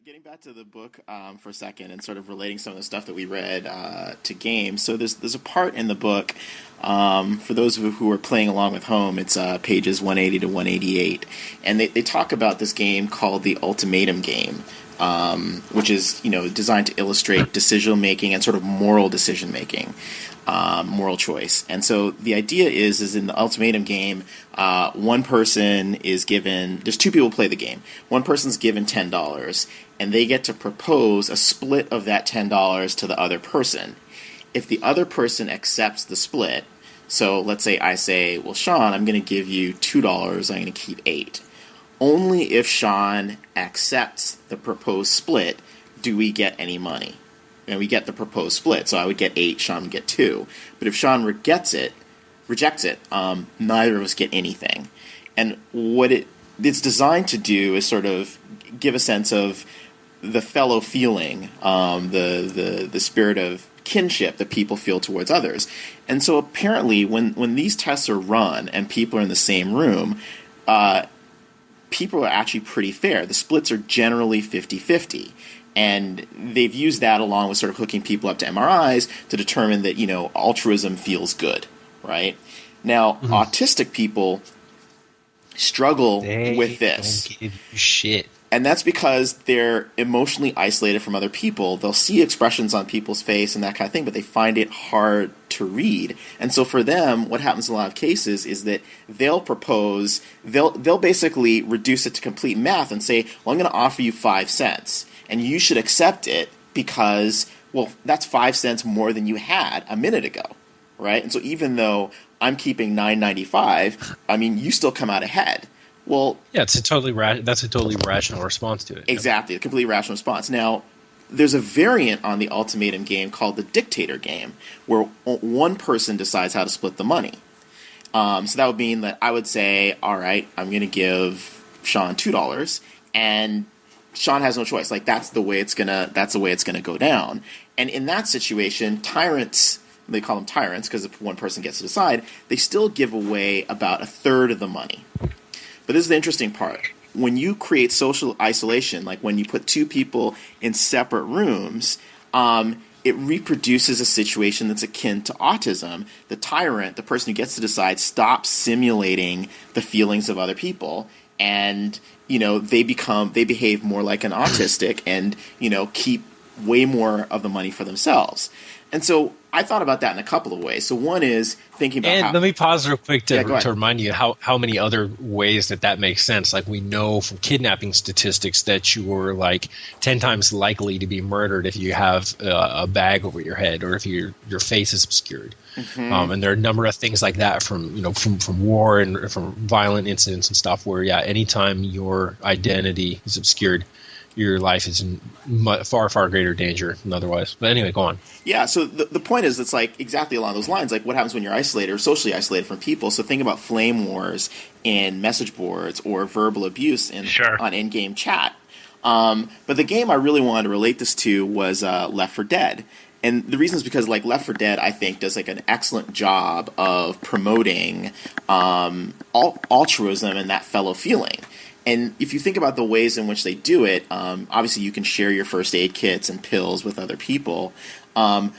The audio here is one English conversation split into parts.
getting back to the book for a second and sort of relating some of the stuff that we read to games. So there's a part in the book for those who are playing along with home. It's pages 180 to 188, and they talk about this game called the Ultimatum game, which is designed to illustrate decision making and sort of moral decision making. Moral choice. And so the idea is in the Ultimatum game, one person is given, there's two people play the game. One person's given $10, and they get to propose a split of that $10 to the other person. If the other person accepts the split, so let's say I say, well, Sean, I'm going to give you $2, I'm going to keep 8. Only if Sean accepts the proposed split do we get any money. And we get the proposed split. So I would get 8, Sean would get 2. But if Sean rejects it, neither of us get anything. And what it's designed to do is sort of give a sense of the fellow feeling, the spirit of kinship that people feel towards others. And so apparently when these tests are run and people are in the same room, people are actually pretty fair. The splits are generally 50-50. And they've used that along with sort of hooking people up to MRIs to determine that, altruism feels good, right? Now, autistic people struggle with this. Don't give you shit. And that's because they're emotionally isolated from other people. They'll see expressions on people's face and that kind of thing, but they find it hard to read. And so for them, what happens in a lot of cases is that they'll basically reduce it to complete math and say, well, I'm going to offer you 5 cents. And you should accept it because, well, that's 5 cents more than you had a minute ago, right? And so even though I'm keeping $9.95, you still come out ahead. Well, yeah, that's a totally rational response to it. Exactly, a completely rational response. Now, there's a variant on the Ultimatum game called the Dictator game, where one person decides how to split the money. So that would mean that I would say, all right, I'm going to give Sean $2, and Sean has no choice. Like that's the way it's gonna go down. And in that situation, tyrants, they call them tyrants because if one person gets to decide, they still give away about a third of the money. But this is the interesting part. When you create social isolation, like when you put two people in separate rooms, it reproduces a situation that's akin to autism. The tyrant, the person who gets to decide, stops simulating the feelings of other people, and they behave more like an autistic and keep way more of the money for themselves. And so I thought about that in a couple of ways. So one is thinking about and let me pause real quick to remind you how many other ways that makes sense. Like we know from kidnapping statistics that you are like 10 times likely to be murdered if you have a bag over your head or if your face is obscured. Mm-hmm. And there are a number of things like that from war and from violent incidents and stuff where anytime your identity is obscured, your life is in far, far greater danger than otherwise. But anyway, go on. Yeah, so the point is it's like exactly along those lines, like what happens when you're isolated or socially isolated from people. So think about flame wars in message boards or verbal abuse on in-game chat. But the game I really wanted to relate this to was Left 4 Dead. And the reason is because like Left 4 Dead, I think, does like an excellent job of promoting altruism and that fellow feeling. And if you think about the ways in which they do it, obviously you can share your first aid kits and pills with other people. But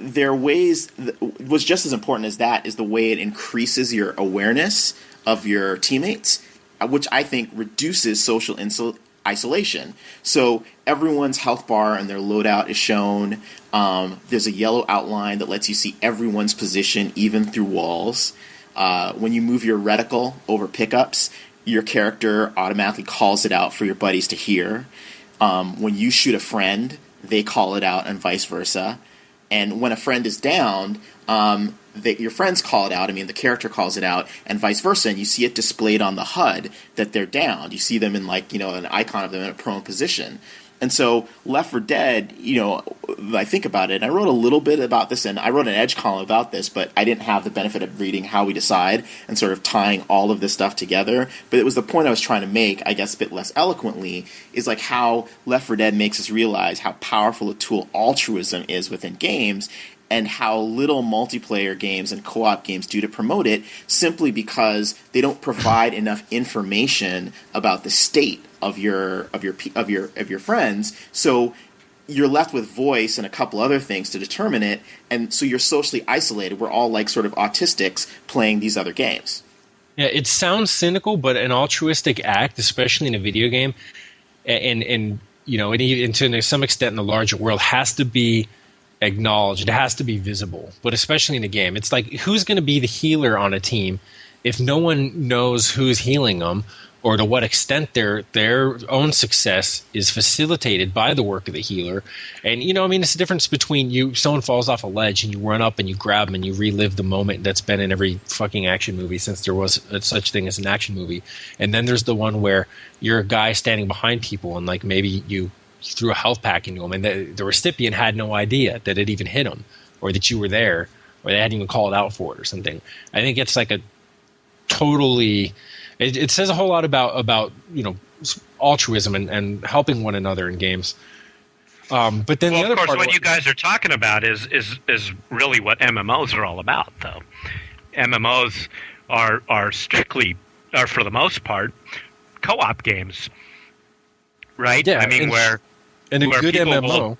there are ways what's just as important as that is the way it increases your awareness of your teammates, which I think reduces social isolation. So everyone's health bar and their loadout is shown. There's a yellow outline that lets you see everyone's position even through walls. When you move your reticle over pickups, your character automatically calls it out for your buddies to hear. When you shoot a friend, they call it out and vice versa. And when a friend is downed, your friends call it out. The character calls it out and vice versa. And you see it displayed on the HUD that they're downed. You see them in an icon of them in a prone position. And so Left 4 Dead, I think about it, and I wrote a little bit about this, and I wrote an edge column about this, but I didn't have the benefit of reading How We Decide and sort of tying all of this stuff together. But it was the point I was trying to make, I guess a bit less eloquently, is like how Left 4 Dead makes us realize how powerful a tool altruism is within games, and how little multiplayer games and co-op games do to promote it, simply because they don't provide enough information about the state of your friends. So you're left with voice and a couple other things to determine it, and so you're socially isolated. We're all like sort of autistics playing these other games. Yeah, it sounds cynical, but an altruistic act, especially in a video game, and you know, and even to some extent in the larger world, has to be acknowledged. It has to be visible, but especially in a game, it's like, who's going to be the healer on a team if no one knows who's healing them, or to what extent their own success is facilitated by the work of the healer. And, you know, I mean, it's the difference between someone falls off a ledge and you run up and you grab them and you relive the moment that's been in every fucking action movie since there was such thing as an action movie. And then there's the one where you're a guy standing behind people and, like, maybe you threw a health pack into them and the recipient had no idea that it even hit them, or that you were there, or they hadn't even called out for it or something. I think it's like a totally... It says a whole lot about you know, altruism and helping one another in games. But then the other part, what you guys are talking about is really what MMOs are all about, though. MMOs are strictly, for the most part, co-op games, right? Yeah, I mean, where a good MMO.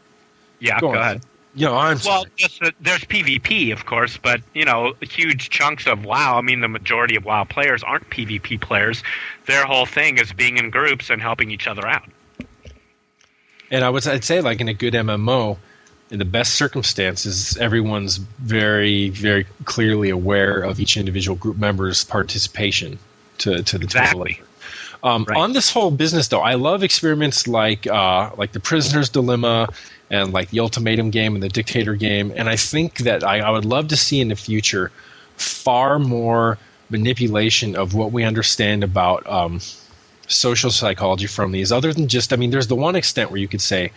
Go ahead. You know, there's PvP, of course, but, you know, huge chunks of WoW, I mean, the majority of WoW players aren't PvP players. Their whole thing is being in groups and helping each other out. And I'd say, like, in a good MMO, in the best circumstances, everyone's very, very clearly aware of each individual group member's participation to the total effort. Right. On this whole business, though, I love experiments like the Prisoner's Dilemma and like the Ultimatum game and the Dictator game. And I think that I would love to see in the future far more manipulation of what we understand about social psychology from these, other than just, I mean, there's the one extent where you could say,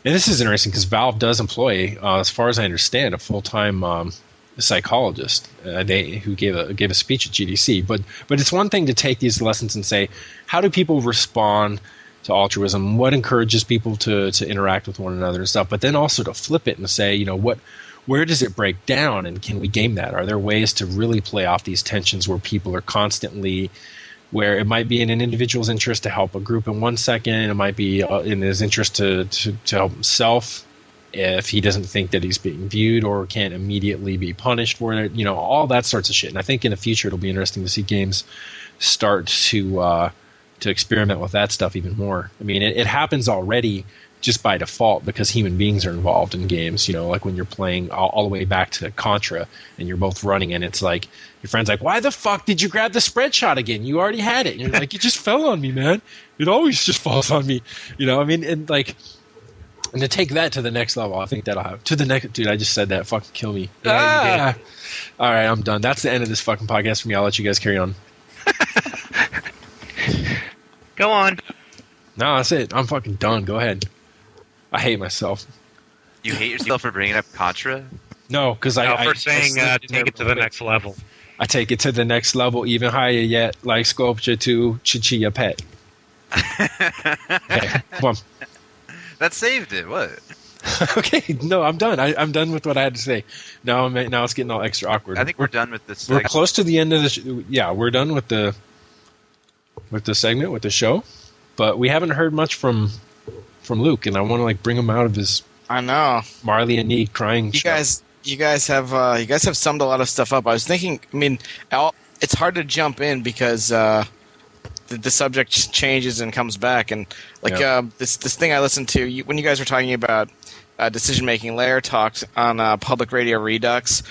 and this is interesting because Valve does employ, as far as I understand, a full-time psychologist who gave a speech at GDC. But it's one thing to take these lessons and say, how do people respond to altruism? What encourages people to interact with one another and stuff? But then also to flip it and say, you know, where does it break down, and can we game that? Are there ways to really play off these tensions where people are constantly, where it might be in an individual's interest to help a group in 1 second, it might be in his interest to help himself if he doesn't think that he's being viewed or can't immediately be punished for it, you know, all that sorts of shit. And I think in the future it'll be interesting to see games start to experiment with that stuff even more. I mean, it happens already just by default because human beings are involved in games, you know, like when you're playing all the way back to Contra and you're both running and it's like, your friend's like, why the fuck did you grab the spread shot again? You already had it. And you're like, it just fell on me, man. It always just falls on me. You know, I mean, and like, and to take that to the next level, I think that'll have to the next. Dude, I just said that. Fucking kill me. Ah! All right, I'm done. That's the end of this fucking podcast for me. I'll let you guys carry on. Go on. No, that's it. I'm fucking done. Go ahead. I hate myself. You hate yourself for bringing up Contra? No, because for saying take it to the next level. I take it to the next level, even higher yet, like sculpture to Chichia Pet. Okay, come on. That saved it. What? Okay, no, I'm done. I'm done with what I had to say. Now it's getting all extra awkward. I think we're done with this. We're close to the end of the. Yeah, we're done with the segment, with the show, but we haven't heard much from Luke, and I want to like bring him out of his. I know Marley and me crying. You guys have summed a lot of stuff up. I was thinking. I mean, it's hard to jump in because. The subject changes and comes back, and like this thing I listened to when you guys were talking about decision making. Lair talked on Public Radio Redux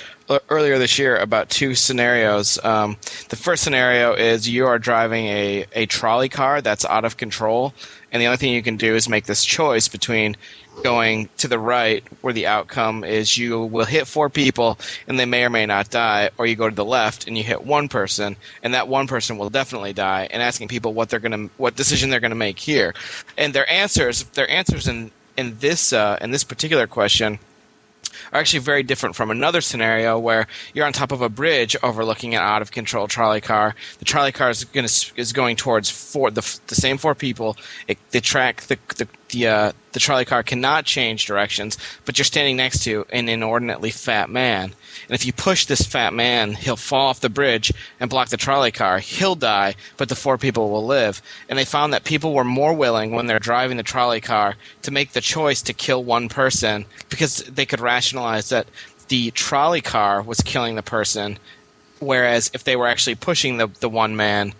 earlier this year about two scenarios. The first scenario is you are driving a trolley car that's out of control, and the only thing you can do is make this choice between going to the right, where the outcome is you will hit 4 people and they may or may not die, or you go to the left and you hit 1 person and that 1 person will definitely die, and asking people what decision they're gonna make here. And their answers in this particular question are actually very different from another scenario where you're on top of a bridge overlooking an out-of-control trolley car. The trolley car is going towards the same 4 people. The the trolley car cannot change directions, but you're standing next to an inordinately fat man. And if you push this fat man, he'll fall off the bridge and block the trolley car. He'll die, but the 4 people will live. And they found that people were more willing when they're driving the trolley car to make the choice to kill one person because they could rationalize that the trolley car was killing the person, whereas if they were actually pushing the one man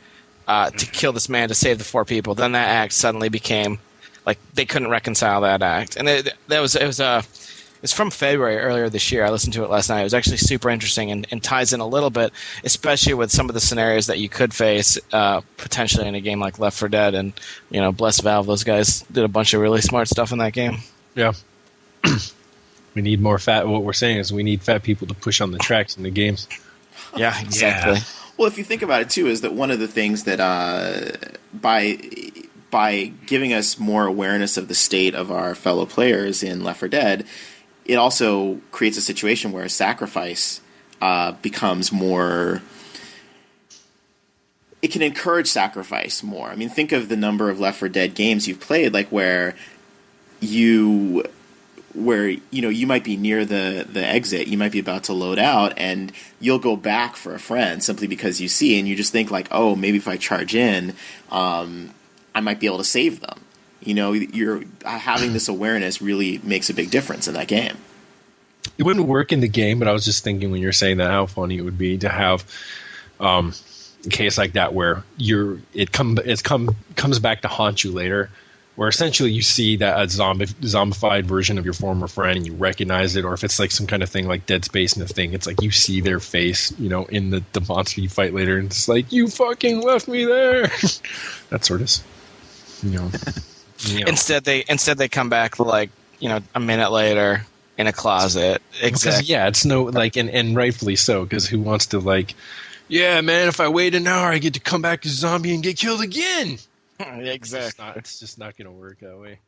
to kill this man to save the 4 people, then that act suddenly became like they couldn't reconcile that act. And it was from February earlier this year. I listened to it last night. It was actually super interesting and ties in a little bit, especially with some of the scenarios that you could face potentially in a game like Left 4 Dead. And bless Valve, those guys did a bunch of really smart stuff in that game. Yeah. We need more fat. What we're saying is we need fat people to push on the tracks in the games. Yeah, exactly. Yeah. Well, if you think about it too, is that one of the things that by giving us more awareness of the state of our fellow players in Left 4 Dead, it also creates a situation where sacrifice becomes more. It can encourage sacrifice more. I mean, think of the number of Left 4 Dead games you've played, like where you might be near the exit, you might be about to load out, and you'll go back for a friend simply because you see, and you just think like, oh, maybe if I charge in, I might be able to save them. You're having this awareness really makes a big difference in that game. It wouldn't work in the game, but I was just thinking when you're saying that how funny it would be to have a case like that where it comes back to haunt you later. Where essentially you see that a zombified version of your former friend and you recognize it, or if it's like some kind of thing like Dead Space and the thing, it's like you see their face, in the monster you fight later, and it's like, you fucking left me there. That sort of, Instead they come back like, a minute later in a closet. Exactly. Yeah, it's no like, and rightfully so, because who wants to like, yeah, man, if I wait an hour, I get to come back as a zombie and get killed again. Exactly. It's just not going to work that way.